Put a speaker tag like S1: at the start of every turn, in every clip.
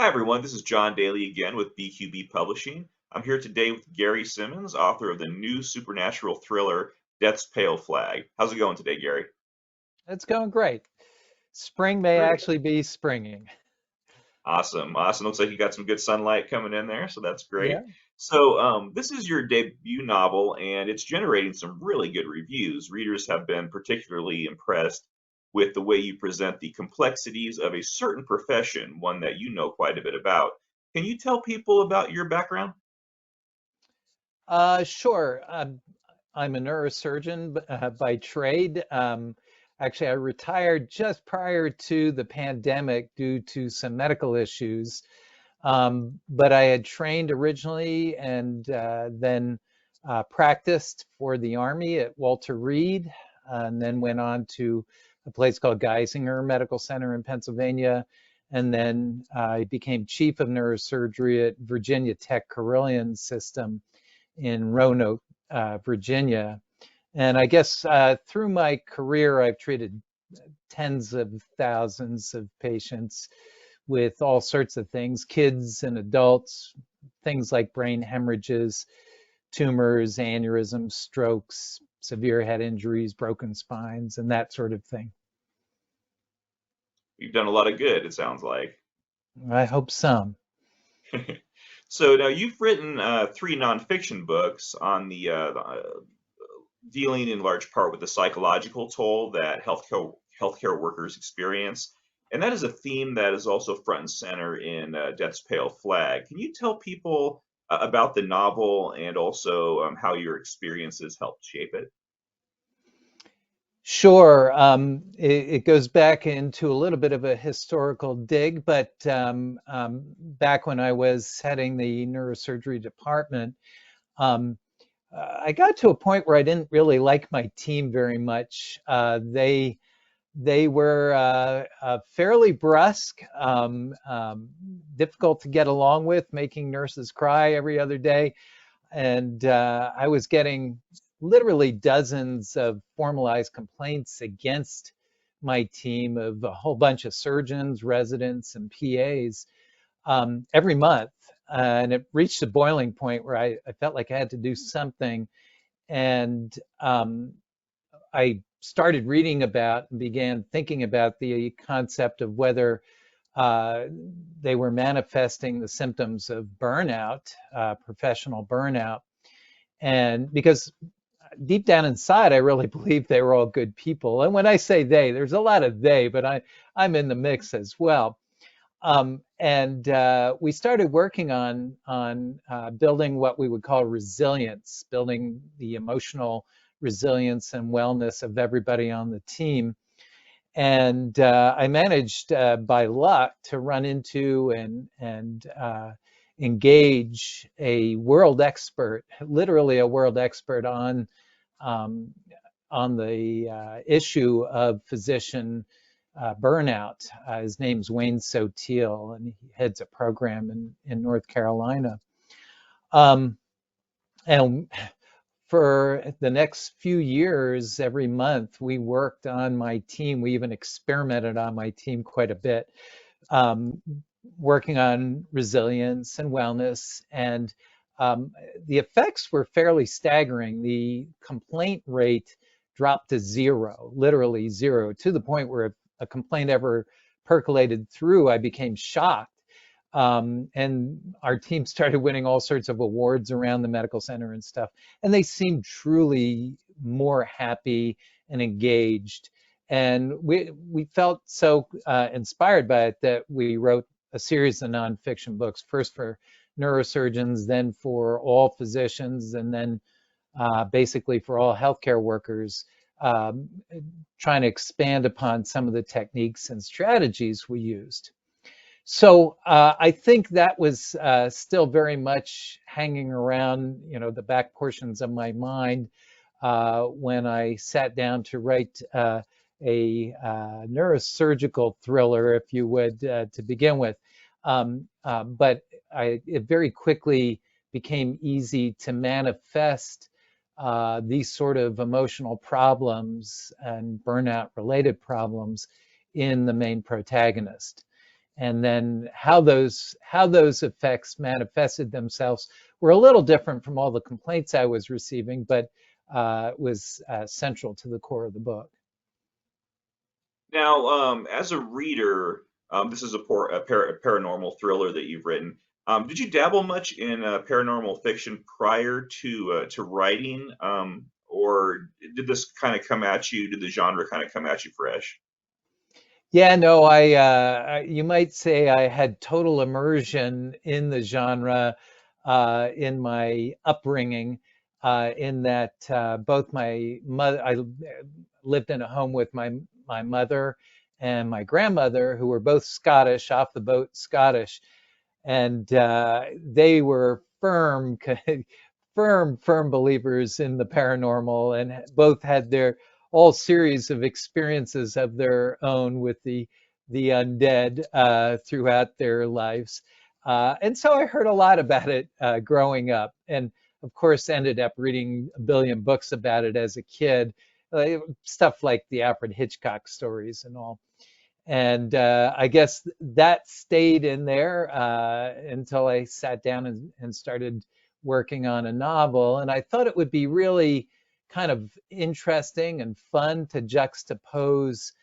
S1: everyone, this is John Daly again with BQB Publishing. I'm here today with Gary Simonds, author of the new supernatural thriller Death's Pale Flag. How's it going today, Gary?
S2: It's going great. Spring may
S1: Great.
S2: actually be springing.
S1: Awesome. Awesome. Looks like you got some good sunlight coming in there, so that's great.
S2: Yeah.
S1: So, this is your debut novel, and it's generating some really good reviews. Readers have been particularly impressed with the way you present the complexities of a certain profession, one that you know quite a bit about. Can you tell people about your background?
S2: Sure. I'm a neurosurgeon by trade. Actually, I retired just prior to the pandemic due to some medical issues. But I had trained originally and then practiced for the Army at Walter Reed, and then went on to a place called Geisinger Medical Center in Pennsylvania. And then I became chief of neurosurgery at Virginia Tech Carilion System in Roanoke, Virginia. And I guess through my career, I've treated tens of thousands of patients with all sorts of things, kids and adults, things like brain hemorrhages, tumors, aneurysms, strokes, severe head injuries, broken spines, and that sort of thing.
S1: You've done a lot of good, it sounds like.
S2: I hope some.
S1: So now you've written three nonfiction books on dealing in large part with the psychological toll that healthcare workers experience, and that is a theme that is also front and center in Death's Pale Flag. Can you tell people about the novel and also how your experiences helped shape it?
S2: Sure. It goes back into a little bit of a historical dig, but back when I was heading the neurosurgery department, um, I got to a point where I didn't really like my team very much. They were fairly brusque, difficult to get along with, making nurses cry every other day. And I was getting literally dozens of formalized complaints against my team of a whole bunch of surgeons, residents, and PAs every month. And it reached a boiling point where I felt like I had to do something. And I started reading about and began thinking about the concept of whether uh, they were manifesting the symptoms of burnout, professional burnout. And because deep down inside, I really believe they were all good people. And when I say they, there's a lot of they, but I'm in the mix as well. And we started working on building what we would call resilience, building the emotional resilience and wellness of everybody on the team. And I managed by luck to run into and engage a world expert, literally a world expert um, on the issue of physician burnout. His name's Wayne Sotil, and he heads a program in North Carolina. Um, and for the next few years, every month, we worked on my team. We even experimented on my team quite a bit, um, working on resilience and wellness. And um, the effects were fairly staggering. The complaint rate dropped to zero, literally zero, to the point where if a complaint ever percolated through, I became shocked. And our team started winning all sorts of awards around the medical center and stuff. And they seemed truly more happy and engaged. And we felt so inspired by it that we wrote a series of nonfiction books, first for neurosurgeons, then for all physicians, and then basically for all healthcare workers, um, trying to expand upon some of the techniques and strategies we used. So I think that was still very much hanging around, the back portions of my mind when I sat down to write a neurosurgical thriller, if you would, to begin with. But it very quickly became easy to manifest these sort of emotional problems and burnout related problems in the main protagonist. and then how those effects manifested themselves were a little different from all the complaints I was receiving, but was central to the core of the book.
S1: Now, as a reader, this is a paranormal thriller that you've written. Did you dabble much in paranormal fiction prior to writing, or did this kind of come at you? Did the genre kind of come at you fresh?
S2: Yeah, no, you might say I had total immersion in the genre in my upbringing, in that both my mother, I lived in a home with my mother and my grandmother, who were both Scottish, off the boat Scottish, and they were firm believers in the paranormal, and both had their all series of experiences of their own with the undead throughout their lives. And so I heard a lot about it growing up, and of course ended up reading a billion books about it as a kid, stuff like the Alfred Hitchcock stories and all. And I guess that stayed in there until I sat down and started working on a novel. And I thought it would be really kind of interesting and fun to juxtapose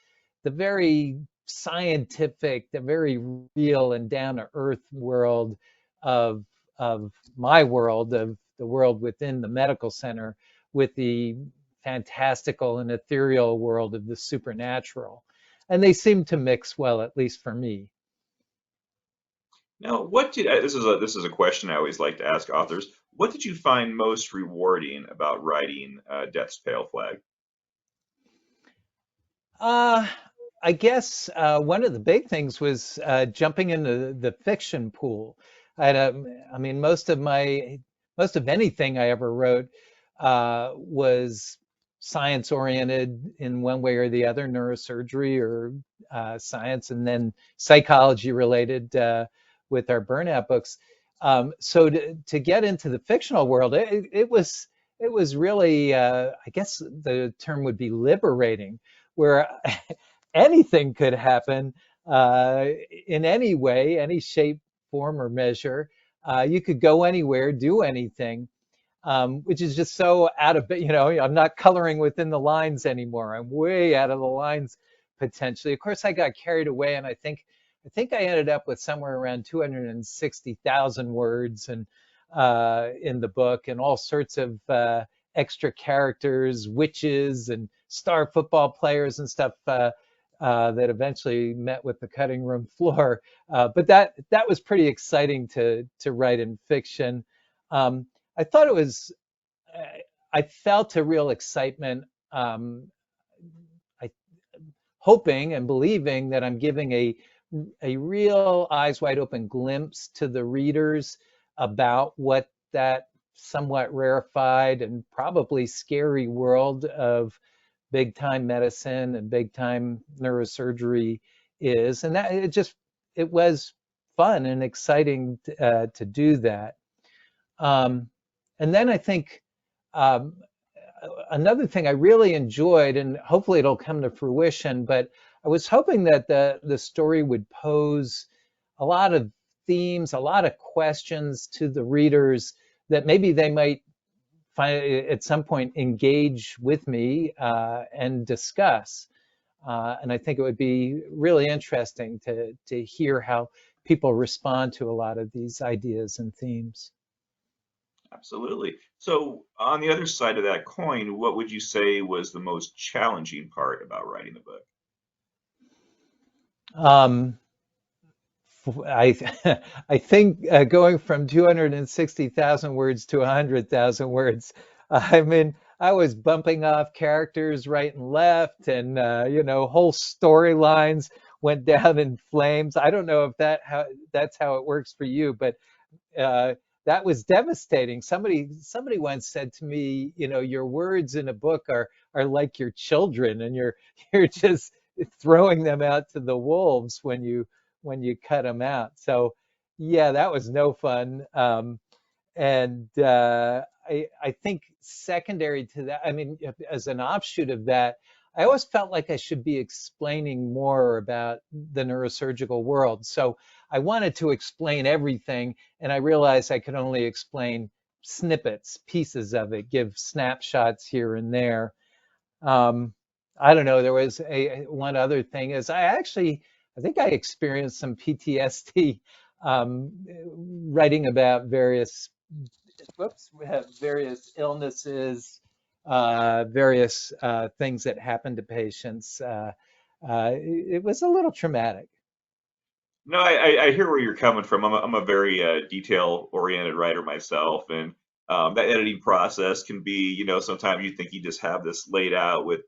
S2: the very scientific, the very real and down to earth world of my world, of the world within the medical center, with the fantastical and ethereal world of the supernatural. And they seem to mix well, at least for me.
S1: Now, what did this is a question I always like to ask authors. What did you find most rewarding about writing Death's Pale Flag?
S2: Uh, I guess one of the big things was jumping into the fiction pool. I mean, most of anything I ever wrote was science oriented in one way or the other, neurosurgery or science, and then psychology related with our burnout books. So to get into the fictional world, it was really, I guess the term would be liberating, where anything could happen uh, in any way, any shape, form, or measure. You could go anywhere, do anything, which is just so out of, I'm not coloring within the lines anymore. I'm way out of the lines potentially. Of course, I got carried away, and I think I ended up with somewhere around 260,000 words and in the book, and all sorts of extra characters, witches, and star football players and stuff that eventually met with the cutting room floor. But that was pretty exciting to write in fiction. Um, I thought it was. I felt a real excitement. I hoping and believing that I'm giving a real eyes wide open glimpse to the readers about what that somewhat rarefied and probably scary world of big time medicine and big time neurosurgery is. And that it was fun and exciting to do that. Um, and then I think um, another thing I really enjoyed, and hopefully it'll come to fruition, but I was hoping that the story would pose a lot of themes, a lot of questions to the readers that maybe they might find at some point engage with me and discuss. And I think it would be really interesting to hear how people respond to a lot of these ideas and themes.
S1: Absolutely. So, on the other side of that coin, what would you say was the most challenging part about writing the book?
S2: Um, I I think going from 260,000 words to 100,000 words, I mean, I was bumping off characters right and left, and whole storylines went down in flames. I don't know if that's how it works for you, but uh, that was devastating. Somebody once said to me, your words in a book are like your children, and you're just throwing them out to the wolves when you cut them out. So yeah, that was no fun. And I think secondary to that, I mean, as an offshoot of that, I always felt like I should be explaining more about the neurosurgical world. So I wanted to explain everything, and I realized I could only explain snippets, pieces of it, give snapshots here and there. Um, I don't know. There was one other thing is I think I experienced some PTSD writing about various illnesses, various things that happen to patients. It was a little traumatic.
S1: No, I hear where you're coming from. I'm a very detail-oriented writer myself, and that editing process can be, sometimes you think you just have this laid out with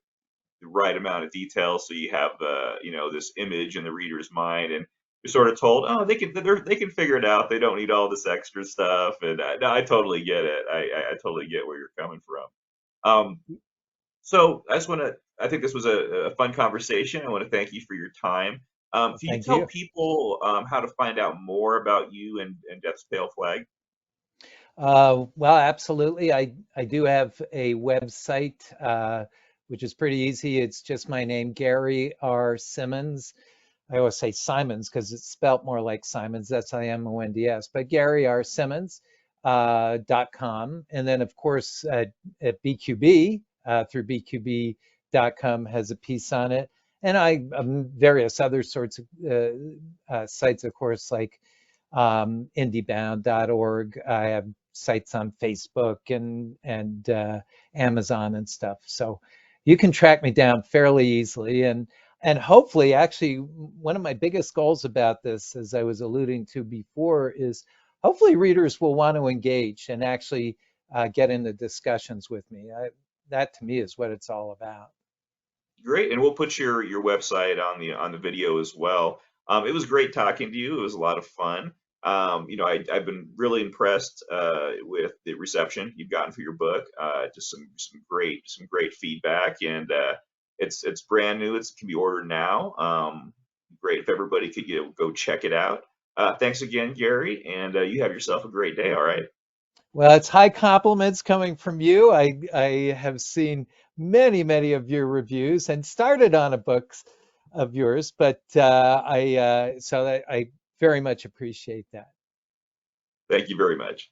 S1: the right amount of detail, so you have this image in the reader's mind, and you're sort of told, oh, they can figure it out. They don't need all this extra stuff, and no, I totally get it. I totally get where you're coming from. Um, so I think this was a fun conversation. I want to thank you for your time. Can you
S2: Thank
S1: tell
S2: you.
S1: people how to find out more about you and Death's Pale Flag?
S2: Well, absolutely. I do have a website, which is pretty easy. It's just my name, Gary R. Simonds. I always say Simons because it's spelt more like Simons. That's Simonds, but Gary R. Simonds .com. And then, of course, at BQB, through BQB.com has a piece on it. And various other sorts of sites, of course, like indiebound.org. I have sites on Facebook and Amazon and stuff. So you can track me down fairly easily. And hopefully, actually, one of my biggest goals about this, as I was alluding to before, is hopefully readers will want to engage and actually get into discussions with me. That to me is what it's all about.
S1: Great, and we'll put your website on the video as well. It was great talking to you. It was a lot of fun. I've been really impressed with the reception you've gotten for your book. Just some great feedback, and it's brand new. It can be ordered now. Great if everybody could go check it out. Thanks again, Gary, and you have yourself a great day. All right.
S2: Well, it's high compliments coming from you. I have seen many of your reviews and started on a book of yours, but I very much appreciate that.
S1: Thank you very much.